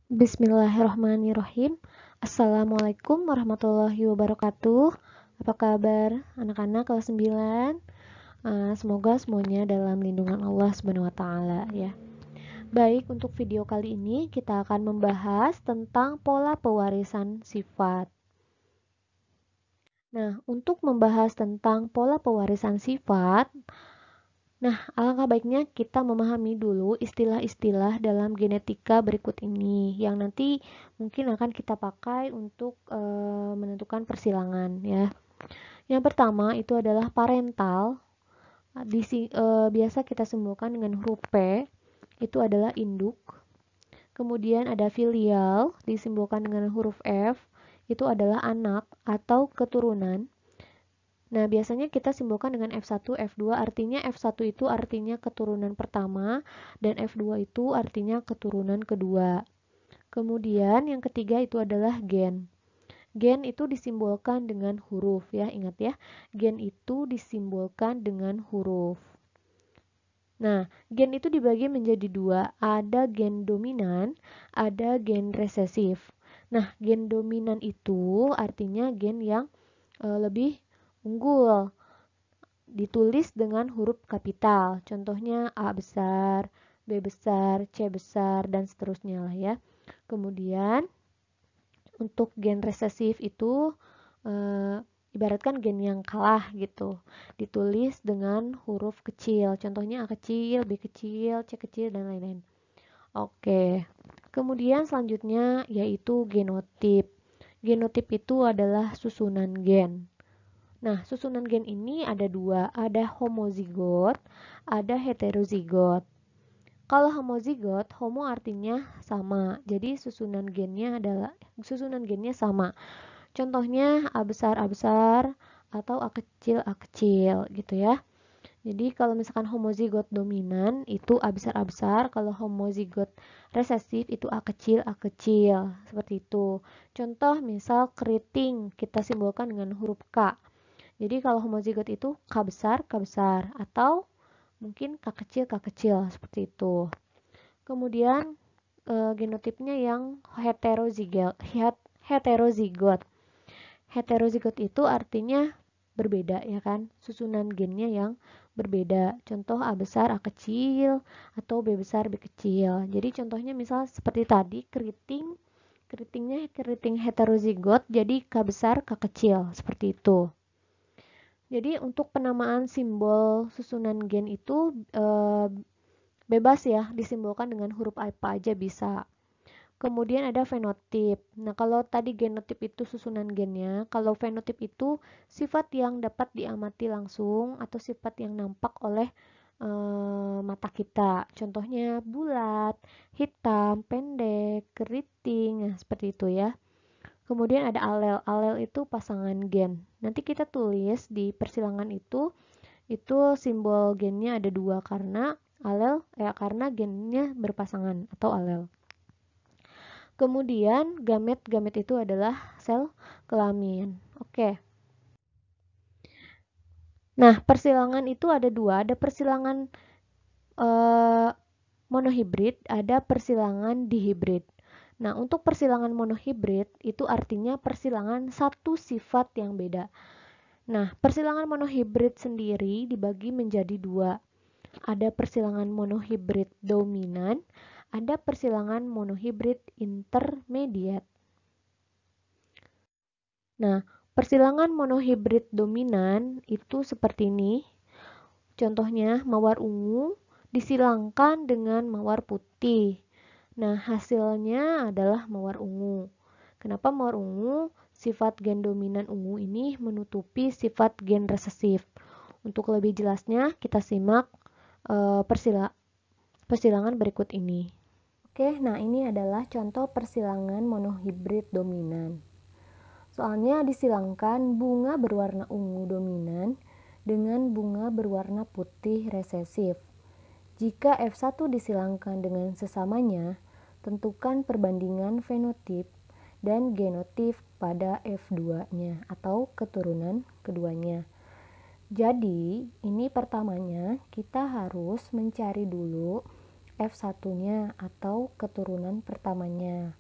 Bismillahirrahmanirrahim. Assalamualaikum warahmatullahi wabarakatuh. Apa kabar anak-anak kelas 9? Semoga semuanya dalam lindungan Allah Subhanahu wa taala ya. Baik, untuk video kali ini kita akan membahas tentang pola pewarisan sifat. Nah, untuk membahas tentang pola pewarisan sifat, alangkah baiknya kita memahami dulu istilah-istilah dalam genetika berikut ini yang nanti mungkin akan kita pakai untuk menentukan persilangan ya. Yang pertama itu adalah parental. Biasa kita simbolkan dengan huruf P, itu adalah induk. Kemudian ada filial, disimbolkan dengan huruf F, itu adalah anak atau keturunan. Nah, biasanya kita simbolkan dengan F1, F2, artinya F1 itu artinya keturunan pertama, dan F2 itu artinya keturunan kedua. Kemudian yang ketiga itu adalah gen. Gen itu disimbolkan dengan huruf ya, ingat ya. Gen itu disimbolkan dengan huruf. Nah, gen itu dibagi menjadi dua, ada gen dominan, ada gen resesif. Nah, gen dominan itu artinya gen yang lebih unggul, ditulis dengan huruf kapital. Contohnya A besar, B besar, C besar, dan seterusnya lah ya. Kemudian untuk gen resesif itu ibaratkan gen yang kalah gitu. Ditulis dengan huruf kecil. Contohnya A kecil, B kecil, C kecil, dan lain-lain. Oke. Kemudian selanjutnya yaitu genotip. Genotip itu adalah susunan gen. Nah, susunan gen ini ada dua, ada homozigot, ada heterozigot. Kalau homozigot, homo artinya sama, jadi susunan gennya sama. Contohnya A besar, atau A kecil gitu ya. Jadi kalau misalkan homozigot dominan itu A besar, kalau homozigot resesif itu A kecil, seperti itu. Contoh misal keriting, kita simbolkan dengan huruf K. Jadi kalau homozigot itu K besar, atau mungkin K kecil, seperti itu. Kemudian genotipnya yang heterozigot. Heterozigot itu artinya berbeda ya kan, susunan gennya yang berbeda. Contoh A besar, A kecil, atau B besar, B kecil. Jadi contohnya misal seperti tadi, keritingnya keriting heterozigot, jadi K besar, K kecil, seperti itu. Jadi untuk penamaan simbol susunan gen itu bebas ya, disimbolkan dengan huruf apa aja bisa. Kemudian ada fenotip. Nah, kalau tadi genotip itu susunan gennya, kalau fenotip itu sifat yang dapat diamati langsung atau sifat yang nampak oleh mata kita. Contohnya bulat, hitam, pendek, keriting, nah, seperti itu ya. Kemudian ada alel. Alel itu pasangan gen. Nanti kita tulis di persilangan itu simbol gennya ada dua karena karena gennya berpasangan atau alel. Kemudian gamet itu adalah sel kelamin. Oke. Nah, persilangan itu ada dua, ada persilangan monohibrid, ada persilangan dihibrid. Nah, untuk persilangan monohibrid itu artinya persilangan satu sifat yang beda. Nah, persilangan monohibrid sendiri dibagi menjadi dua. Ada persilangan monohibrid dominan, ada persilangan monohibrid intermediate. Nah, persilangan monohibrid dominan itu seperti ini. Contohnya, mawar ungu disilangkan dengan mawar putih. Nah, hasilnya adalah mawar ungu. Kenapa mawar ungu? Sifat gen dominan ungu ini menutupi sifat gen resesif. Untuk lebih jelasnya, kita simak persilangan berikut ini. Oke, nah ini adalah contoh persilangan monohibrid dominan. Soalnya disilangkan bunga berwarna ungu dominan dengan bunga berwarna putih resesif. Jika F1 disilangkan dengan sesamanya, tentukan perbandingan fenotip dan genotip pada F2-nya atau keturunan keduanya. Jadi, ini pertamanya kita harus mencari dulu F1-nya atau keturunan pertamanya.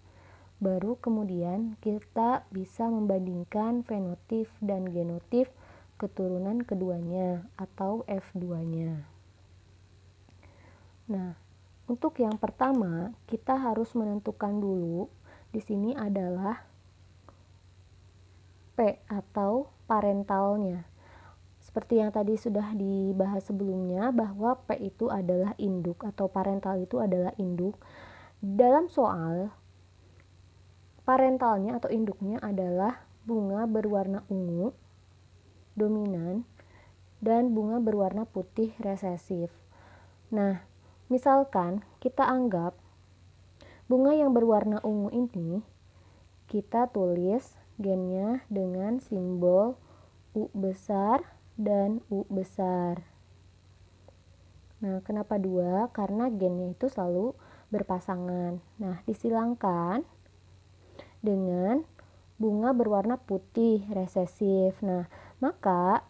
Baru kemudian kita bisa membandingkan fenotip dan genotip keturunan keduanya atau F2-nya. Nah, untuk yang pertama, kita harus menentukan dulu di sini adalah P atau parentalnya. Seperti yang tadi sudah dibahas sebelumnya bahwa P itu adalah induk atau parental itu adalah induk. Dalam soal, parentalnya atau induknya adalah bunga berwarna ungu dominan dan bunga berwarna putih resesif. Nah, misalkan kita anggap bunga yang berwarna ungu ini kita tulis gennya dengan simbol U besar dan U besar. Nah, kenapa 2? Karena gennya itu selalu berpasangan. Nah, disilangkan dengan bunga berwarna putih resesif. Nah, maka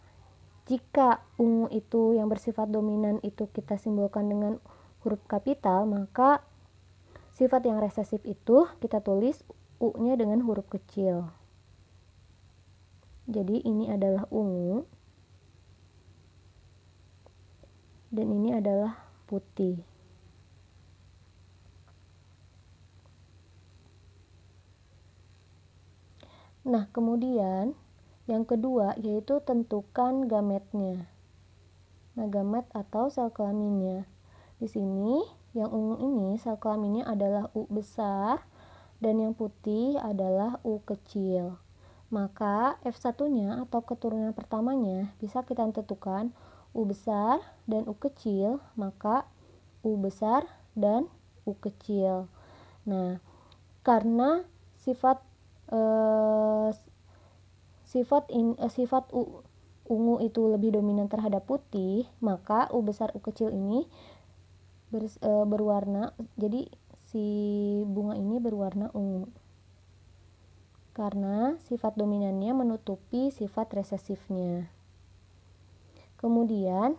jika ungu itu yang bersifat dominan itu kita simbolkan dengan huruf kapital, maka sifat yang resesif itu kita tulis U-nya dengan huruf kecil. Jadi ini adalah ungu dan ini adalah putih. Nah, kemudian yang kedua yaitu tentukan gametnya. Nah, gamet atau sel kelaminnya. Di sini yang ungu ini sel kelaminnya adalah U besar dan yang putih adalah U kecil. Maka F1-nya atau keturunan pertamanya bisa kita tentukan U besar dan U kecil, maka U besar dan U kecil. Nah, karena sifat ungu itu lebih dominan terhadap putih, maka U besar U kecil ini berwarna, jadi si bunga ini berwarna ungu karena sifat dominannya menutupi sifat resesifnya. Kemudian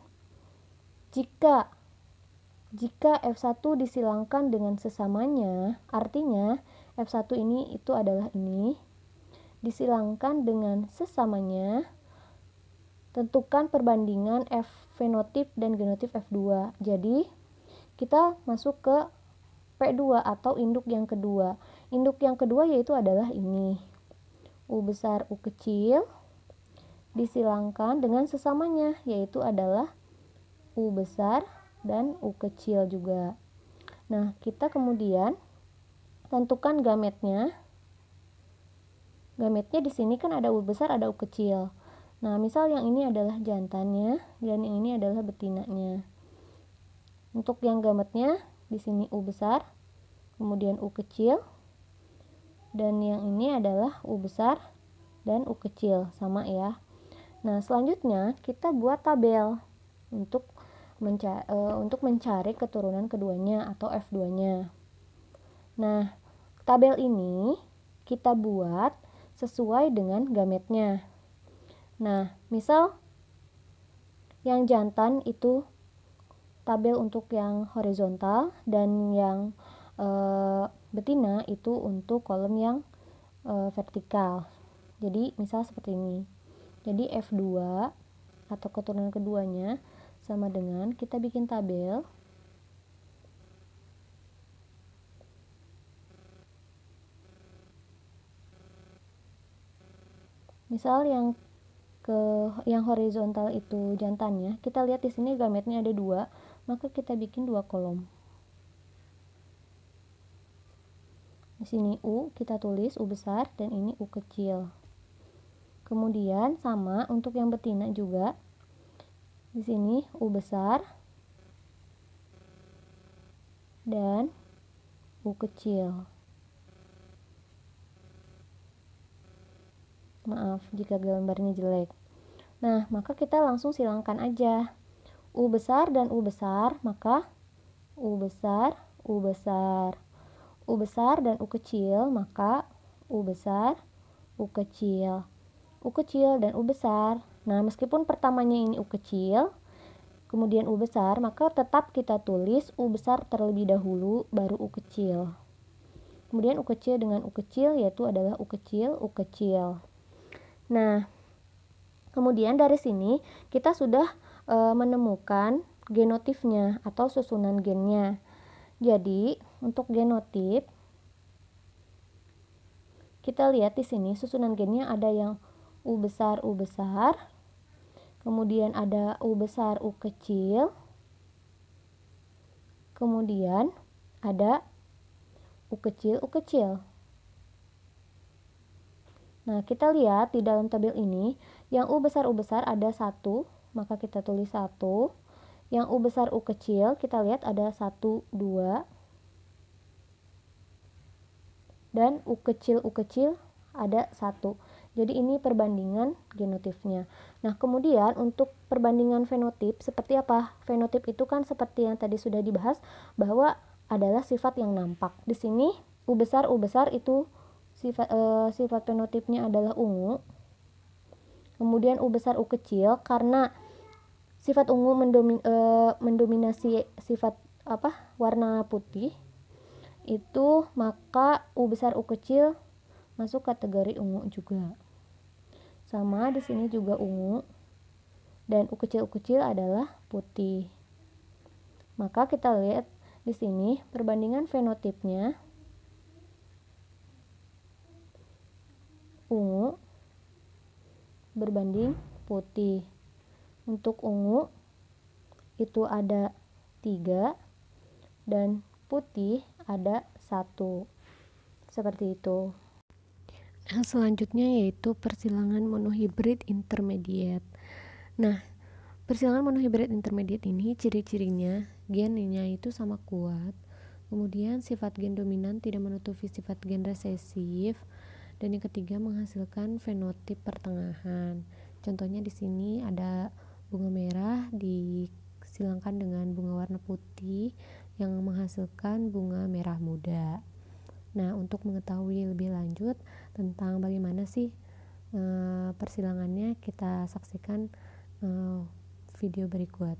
jika F1 disilangkan dengan sesamanya, artinya F1 ini itu adalah ini disilangkan dengan sesamanya, tentukan perbandingan F fenotip dan genotip F2. Jadi kita masuk ke P2 atau induk yang kedua. Induk yang kedua yaitu adalah ini, U besar U kecil disilangkan dengan sesamanya yaitu adalah U besar dan U kecil juga. Nah, kita kemudian tentukan gametnya. Gametnya di sini kan ada U besar, ada U kecil. Nah, misal yang ini adalah jantannya dan yang ini adalah betinanya. Untuk yang gametnya di sini U besar, kemudian U kecil, dan yang ini adalah U besar dan U kecil, sama ya. Nah, selanjutnya kita buat tabel untuk mencari keturunan keduanya atau F2-nya. Nah, tabel ini kita buat sesuai dengan gametnya. Nah, misal yang jantan itu tabel untuk yang horizontal dan yang betina itu untuk kolom yang vertikal. Jadi, misal seperti ini. Jadi, F2 atau keturunan keduanya sama dengan kita bikin tabel. Misal yang horizontal itu jantannya, kita lihat di sini gametnya ada 2, maka kita bikin 2 kolom. Di sini U kita tulis U besar dan ini U kecil. Kemudian sama untuk yang betina juga. Di sini U besar dan U kecil. Maaf jika gambarnya jelek. Nah, maka kita langsung silangkan aja. U besar dan U besar, maka U besar, U besar. U besar dan U kecil, maka U besar, U kecil. U kecil dan U besar. Nah, meskipun pertamanya ini U kecil, kemudian U besar, maka tetap kita tulis U besar terlebih dahulu, baru U kecil. Kemudian U kecil dengan U kecil, yaitu adalah U kecil, U kecil. Nah, kemudian dari sini kita sudah menemukan genotipnya atau susunan gennya. Jadi, untuk genotip, kita lihat di sini susunan gennya ada yang U besar, kemudian ada U besar, U kecil, kemudian ada U kecil, U kecil. Nah, kita lihat di dalam tabel ini, yang U besar ada 1, maka kita tulis 1. Yang U besar U kecil, kita lihat ada 1, 2. Dan U kecil ada 1. Jadi ini perbandingan genotipnya. Nah, kemudian untuk perbandingan fenotip seperti apa? Fenotip itu kan seperti yang tadi sudah dibahas bahwa adalah sifat yang nampak. Di sini U besar itu sifat fenotipnya adalah ungu. Kemudian U besar U kecil karena sifat ungu mendominasi sifat warna putih itu, maka U besar U kecil masuk kategori ungu juga. Sama di sini juga ungu dan U kecil adalah putih. Maka kita lihat di sini perbandingan fenotipnya ungu berbanding putih. Untuk ungu itu ada 3 dan putih ada 1. Seperti itu. Selanjutnya yaitu persilangan monohibrid intermediate. Nah, persilangan monohibrid intermediate ini ciri-cirinya gennya itu sama kuat. Kemudian sifat gen dominan tidak menutupi sifat gen resesif. Dan yang ketiga menghasilkan fenotip pertengahan. Contohnya di sini ada bunga merah disilangkan dengan bunga warna putih yang menghasilkan bunga merah muda. Nah, untuk mengetahui lebih lanjut tentang bagaimana sih persilangannya, kita saksikan video berikut.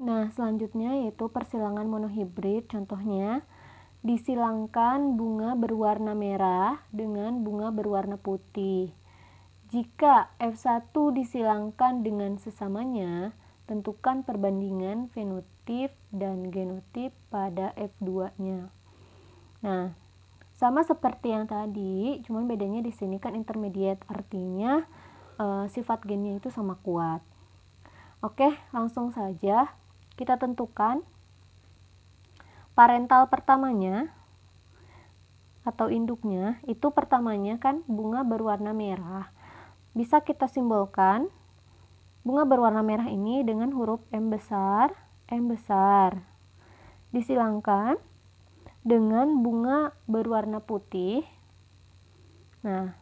Nah, selanjutnya yaitu persilangan monohibrid. Contohnya, disilangkan bunga berwarna merah dengan bunga berwarna putih. Jika F1 disilangkan dengan sesamanya, tentukan perbandingan fenotip dan genotip pada F2-nya. Nah, sama seperti yang tadi, cuman bedanya di sini kan intermediate, artinya sifat gennya itu sama kuat. Oke, langsung saja kita tentukan parental pertamanya atau induknya. Itu pertamanya kan bunga berwarna merah. Bisa kita simbolkan bunga berwarna merah ini dengan huruf M besar, disilangkan dengan bunga berwarna putih. Nah,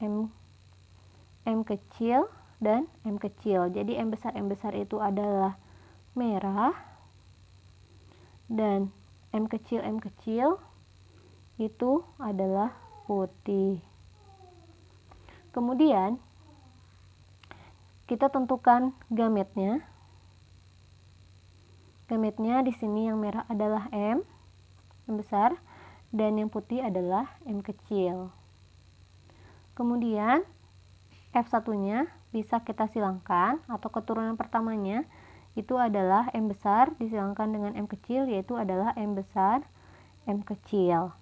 M kecil dan M kecil. Jadi M besar itu adalah merah dan M kecil itu adalah putih. Kemudian kita tentukan gametnya. Gametnya di sini yang merah adalah M besar, dan yang putih adalah M kecil. Kemudian F1-nya bisa kita silangkan atau keturunan pertamanya itu adalah M besar disilangkan dengan M kecil, yaitu adalah M besar, M kecil.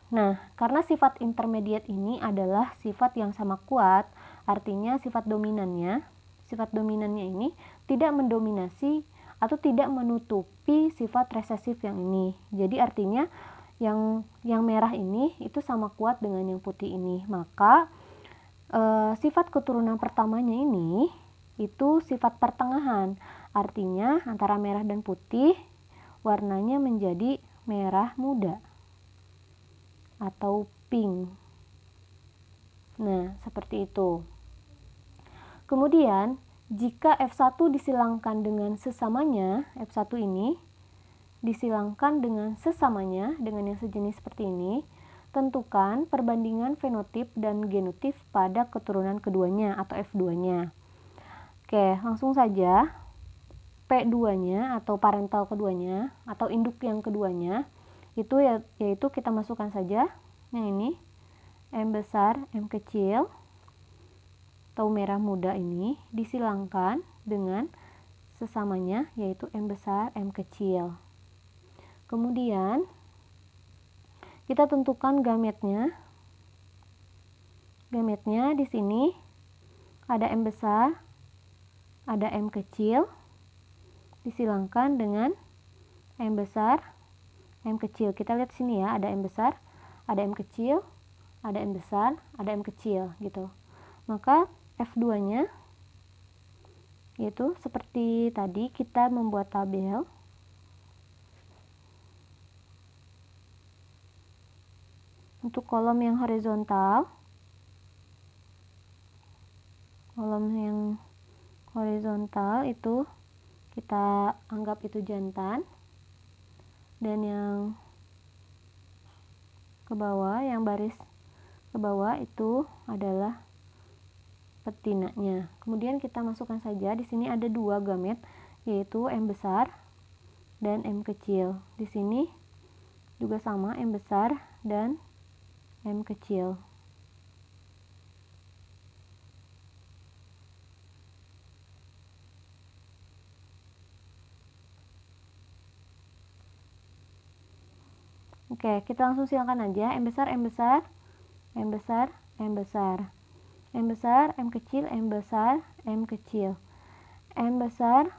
Nah, karena sifat intermediate ini adalah sifat yang sama kuat, artinya sifat dominannya ini tidak mendominasi atau tidak menutupi sifat resesif yang ini. Jadi artinya yang merah ini itu sama kuat dengan yang putih ini. Maka sifat keturunan pertamanya ini itu sifat pertengahan. Artinya antara merah dan putih warnanya menjadi merah muda atau pink. Nah, seperti itu. Kemudian jika F1 disilangkan dengan sesamanya, F1 ini disilangkan dengan sesamanya, dengan yang sejenis seperti ini, tentukan perbandingan fenotip dan genotip pada keturunan keduanya atau F2-nya. Oke, langsung saja. P2-nya atau parental keduanya atau induk yang keduanya itu yaitu kita masukkan saja yang ini M besar, M kecil atau merah muda ini disilangkan dengan sesamanya yaitu M besar, M kecil. Kemudian kita tentukan gametnya. Gametnya di sini ada M besar, ada M kecil, disilangkan dengan M besar, M kecil. Kita lihat sini ya, ada M besar, ada M kecil, ada M besar, ada M kecil gitu. Maka F2-nya yaitu seperti tadi kita membuat tabel. Untuk kolom yang horizontal, itu kita anggap itu jantan, dan yang ke bawah, yang baris ke bawah itu adalah betinanya. Kemudian kita masukkan saja, di sini ada dua gamet yaitu M besar dan M kecil. Di sini juga sama, M besar dan M kecil. Oke, kita langsung silakan aja. M besar, M besar, M besar, M besar, M besar, M kecil, M besar, M kecil, M besar,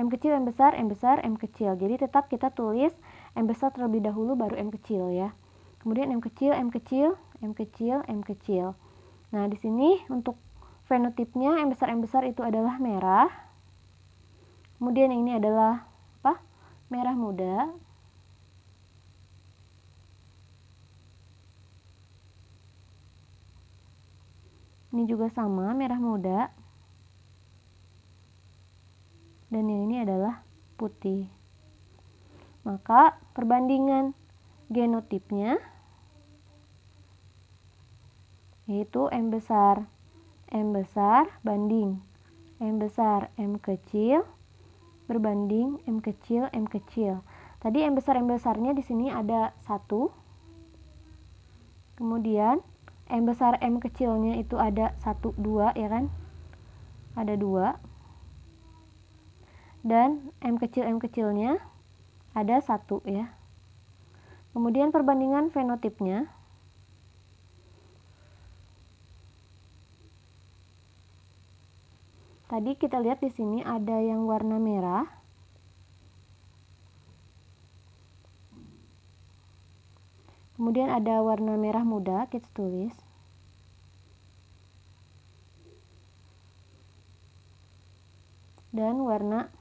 M kecil, M besar, M besar, M kecil. Jadi tetap kita tulis M besar terlebih dahulu baru M kecil ya. Kemudian M kecil, M kecil, M kecil, M kecil. Nah, di sini untuk fenotipnya M besar itu adalah merah. Kemudian ini adalah apa? Merah muda. Ini juga sama, merah muda. Dan yang ini adalah putih. Maka perbandingan genotipnya yaitu M besar banding M besar, M kecil berbanding M kecil, M kecil. Tadi M besarnya di sini ada 1. Kemudian M besar, M kecilnya itu ada 1, 2 ya kan? Ada 2. Dan M kecilnya ada 1 ya. Kemudian perbandingan fenotipnya. Tadi kita lihat di sini ada yang warna merah. Kemudian ada warna merah muda, kita tulis. Dan warna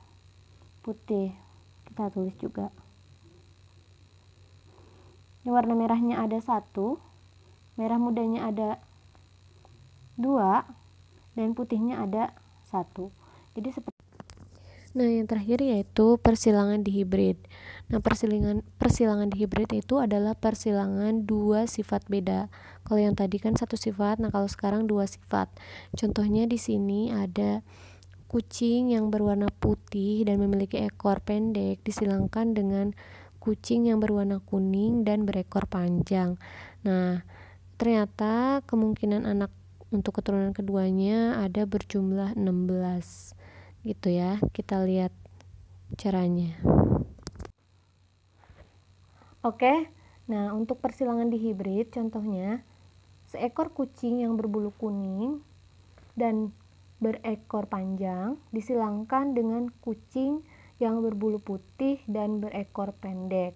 putih, kita tulis juga. Ini warna merahnya ada 1, merah mudanya ada 2, dan putihnya ada 1. Jadi seperti. Nah, yang terakhir yaitu persilangan dihibrid. Nah, persilangan dihibrid itu adalah persilangan dua sifat beda. Kalau yang tadi kan satu sifat, nah kalau sekarang dua sifat. Contohnya di sini ada kucing yang berwarna putih dan memiliki ekor pendek disilangkan dengan kucing yang berwarna kuning dan berekor panjang. Nah, ternyata kemungkinan anak untuk keturunan keduanya ada berjumlah 16. Gitu ya, kita lihat caranya. Oke, nah untuk persilangan dihibrid contohnya seekor kucing yang berbulu kuning dan berekor panjang disilangkan dengan kucing yang berbulu putih dan berekor pendek.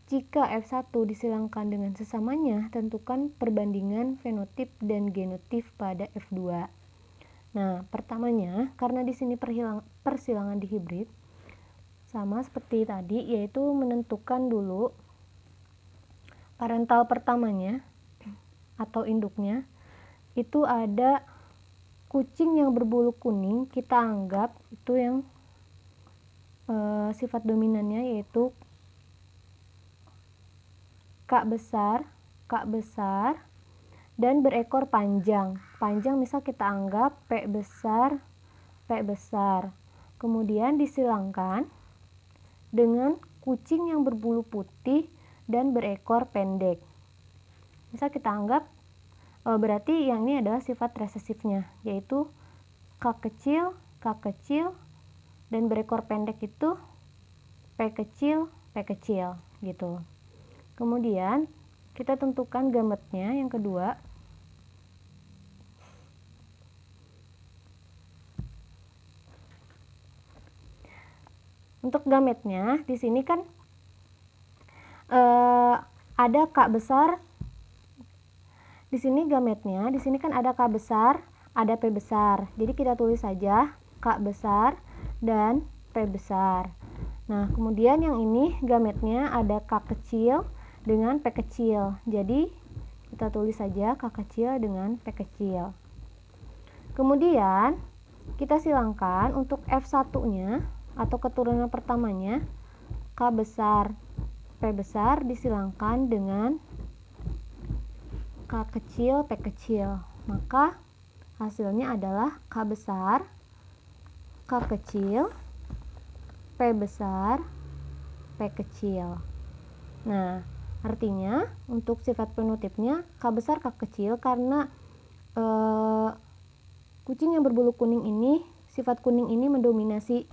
Jika F1 disilangkan dengan sesamanya, tentukan perbandingan fenotip dan genotip pada F2. Nah, pertamanya, karena di sini persilangan dihibrid, sama seperti tadi, yaitu menentukan dulu parental pertamanya atau induknya. Itu ada kucing yang berbulu kuning, kita anggap itu yang sifat dominannya yaitu K besar, dan berekor panjang. Panjang misal kita anggap P besar P besar. Kemudian disilangkan dengan kucing yang berbulu putih dan berekor pendek. Misal kita anggap berarti yang ini adalah sifat resesifnya, yaitu K kecil, dan berekor pendek itu P kecil gitu. Kemudian kita tentukan gametnya yang kedua. Untuk gametnya di sini kan ada K besar. Di sini gametnya, di sini kan ada K besar, ada P besar. Jadi kita tulis saja K besar dan P besar. Nah, kemudian yang ini gametnya ada K kecil dengan P kecil. Jadi kita tulis saja K kecil dengan P kecil. Kemudian kita silangkan untuk F1-nya atau keturunan pertamanya, K besar, P besar disilangkan dengan K kecil, P kecil. Maka hasilnya adalah K besar, K kecil, P besar, P kecil. Nah, artinya untuk sifat penutipnya K besar, K kecil karena kucing yang berbulu kuning ini, sifat kuning ini mendominasi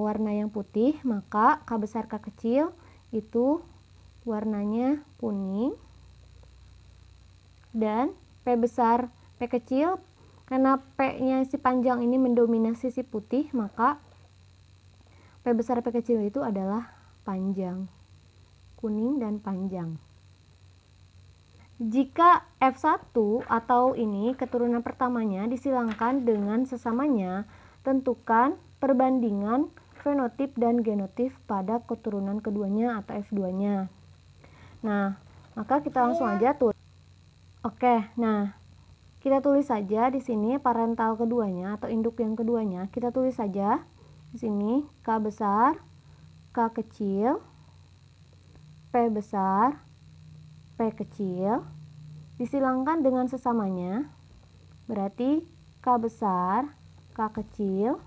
warna yang putih, maka K besar K kecil itu warnanya kuning, dan P besar P kecil karena P-nya si panjang ini mendominasi si putih, maka P besar P kecil itu adalah panjang, kuning dan panjang. Jika F1 atau ini keturunan pertamanya disilangkan dengan sesamanya, tentukan perbandingan fenotip dan genotip pada keturunan keduanya atau F2-nya. Nah, maka kita langsung aja tulis. Oke, nah kita tulis saja di sini parental keduanya atau induk yang keduanya. Kita tulis saja di sini K besar, K kecil, P besar, P kecil, disilangkan dengan sesamanya. Berarti K besar, K kecil,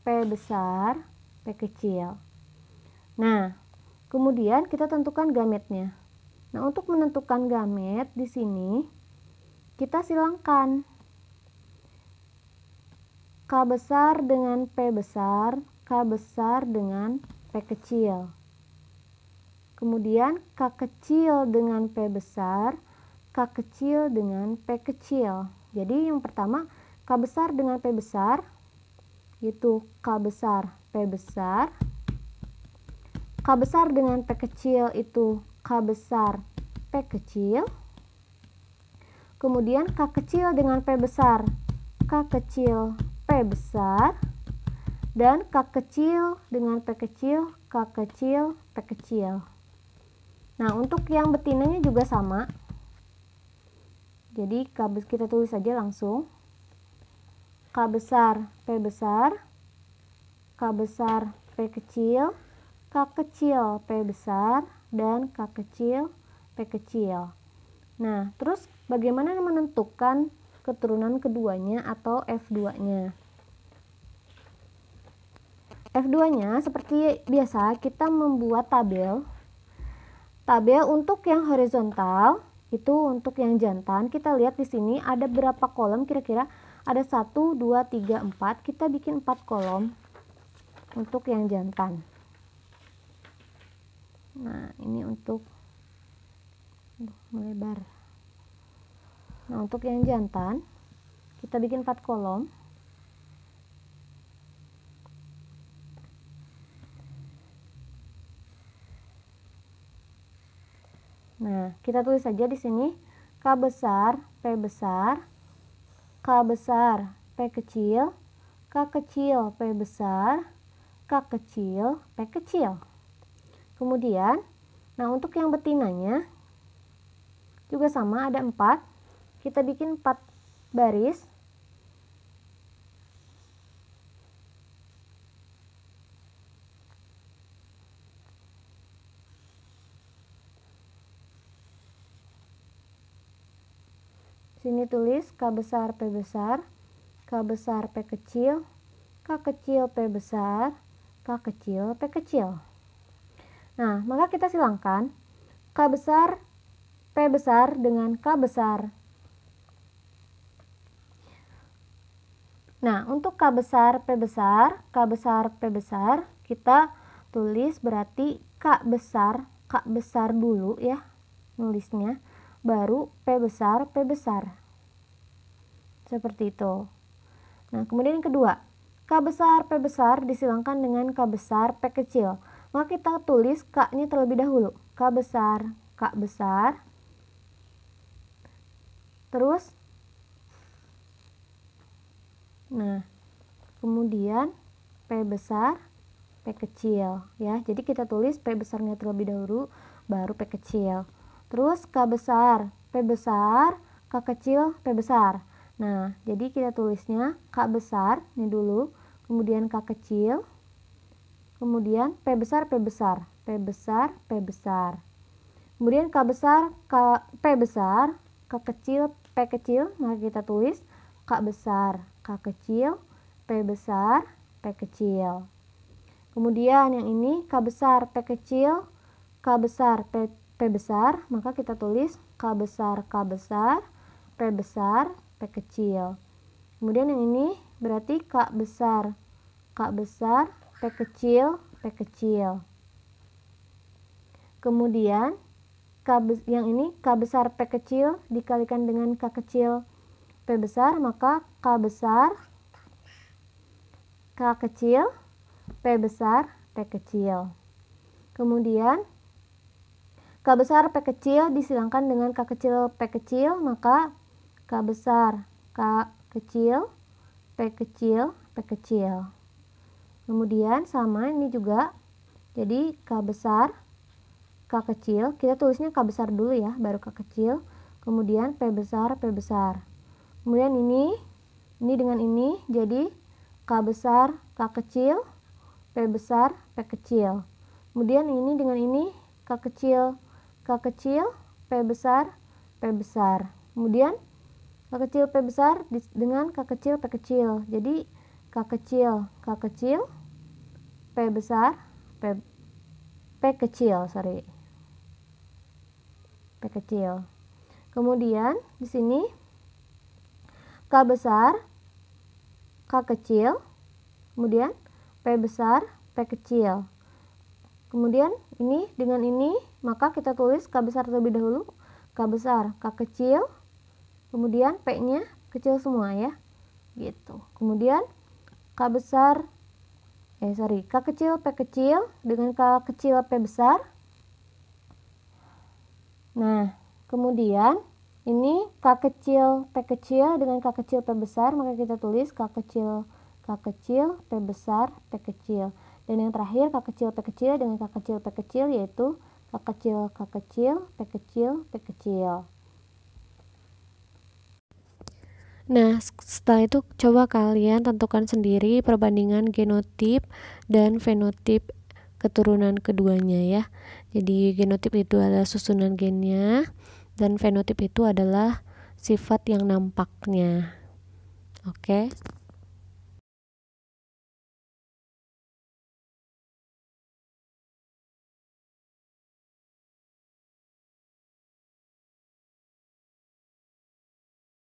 P besar, P kecil. Nah, kemudian kita tentukan gametnya. Nah, untuk menentukan gamet di sini kita silangkan K besar dengan P besar, K besar dengan P kecil. Kemudian K kecil dengan P besar, K kecil dengan P kecil. Jadi yang pertama K besar dengan P besar, yaitu K besar P besar. K besar dengan P kecil itu K besar P kecil. Kemudian K kecil dengan P besar, K kecil P besar. Dan K kecil dengan P kecil, K kecil P kecil. Nah, untuk yang betinanya juga sama. Jadi kita tulis saja langsung K besar P besar, K besar P kecil, K kecil P besar, dan K kecil P kecil. Nah, terus bagaimana menentukan keturunan keduanya atau F2-nya? F2-nya seperti biasa kita membuat tabel. Tabel untuk yang horizontal itu untuk yang jantan, kita lihat di sini ada berapa kolom, kira-kira ada 1, 2, 3, 4. Kita bikin 4 kolom untuk yang jantan. Nah, ini untuk melebar. Nah, untuk yang jantan kita bikin 4 kolom. Nah, kita tulis saja di sini K besar P besar, K besar P kecil, K kecil P besar, K kecil P kecil. Kemudian, nah untuk yang betinanya juga sama, ada 4. Kita bikin 4 baris. Sini tulis K besar P besar, K besar P kecil, K kecil P besar, K kecil P kecil. Nah, maka kita silangkan K besar P besar dengan K besar. Nah, untuk K besar P besar, K besar P besar, kita tulis berarti K besar dulu ya nulisnya, baru P besar seperti itu. Nah, kemudian yang kedua, K besar P besar disilangkan dengan K besar P kecil, maka kita tulis K nya terlebih dahulu, K besar terus nah kemudian P besar P kecil ya, jadi kita tulis P besarnya terlebih dahulu baru P kecil, terus K besar P besar, K kecil P besar. Nah, jadi kita tulisnya K besar ini dulu, kemudian K kecil, kemudian P besar P besar, P besar P besar, kemudian K besar P besar, K kecil P kecil, maka kita tulis K besar K kecil, P besar P kecil. Kemudian yang ini K besar P kecil, K besar P besar, maka kita tulis K besar P besar P kecil. Kemudian yang ini berarti K besar P kecil P kecil. Kemudian yang ini K besar P kecil dikalikan dengan K kecil P besar, maka K besar K kecil P besar P kecil. Kemudian K besar P kecil disilangkan dengan K kecil P kecil, maka K besar K kecil P kecil P kecil. Kemudian sama ini juga, jadi K besar K kecil, kita tulisnya K besar dulu ya, baru K kecil, kemudian P besar P besar. Kemudian ini dengan ini, jadi K besar K kecil P besar P kecil. Kemudian ini dengan ini K kecil P besar P besar. Kemudian K kecil P besar dengan K kecil P kecil, jadi K kecil P besar P kecil. Kemudian di sini K besar K kecil, kemudian P besar P kecil. Kemudian ini dengan ini, maka kita tulis K besar terlebih dahulu, K besar K kecil, kemudian P-nya kecil semua ya, gitu. Kemudian K kecil P kecil dengan K kecil P besar. Nah, kemudian ini K kecil P kecil dengan K kecil P besar, maka kita tulis K kecil P besar P kecil. Dan yang terakhir K kecil P kecil dengan K kecil P kecil, yaitu K kecil P kecil P kecil. Nah, setelah itu coba kalian tentukan sendiri perbandingan genotip dan fenotip keturunan keduanya ya. Jadi genotip itu adalah susunan gennya dan fenotip itu adalah sifat yang nampaknya. Oke.